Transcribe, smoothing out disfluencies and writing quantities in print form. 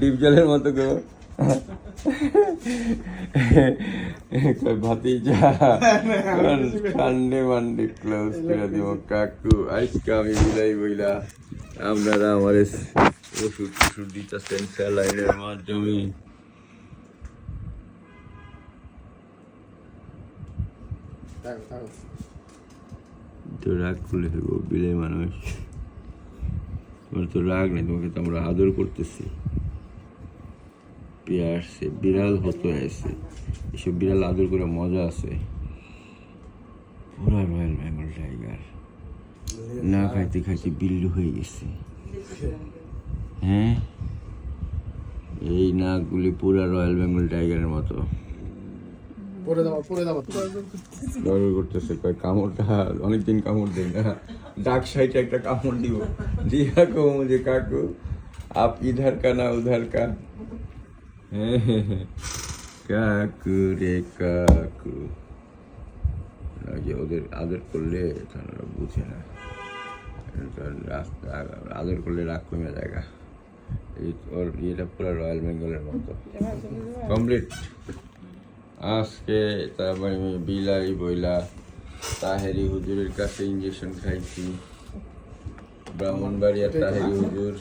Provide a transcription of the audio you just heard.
Deep জলের মতো গো ভাতিজা ঠান্ডে মান্ডে ক্লোজ করে দিব কাকু আজকে আমি বিলাই বইলা আপনারা আমার ওষুধ টষুধ দিতেছেন স্যালাইনের মাধ্যমে। তো রাগ করলে ফেলবো বিলাই মানুষ, তোমার তো রাগ নেই, তোমাকে তো আমরা আদর করতেছি। আসছে বিড়াল হতে আসছে, এসব বিড়াল আদর করে মজা আছে। পুরা রয়্যাল বেঙ্গল টাইগার না খাইতে খাইতে বিল্লু হয়ে গেছে। হ্যাঁ, এই নাকগুলি পুরা রয়্যাল বেঙ্গল টাইগারের মতো করতেছে। কামড়টা অনেকদিন কামড় দেয় না, ডাক সাইডে একটা কামড় দিব দিয়া কমু যে কাকু আপ ইধার কা না উধার কা। কাকু রে কাকু, ওদের আদর করলে তারা বুঝে না, আদর করলে রাগ কমে জায়গা। এই ওর ইয়েটা পুরো রয়্যাল বেঙ্গলের মতো কমপ্লিট। আজকে তারপরে আমি বিলাই বইলা তাহেরি হুজুরের কাছে ইঞ্জেকশন খাইছি, ব্রাহ্মণবাড়িয়ার তাহেরি হুজুর।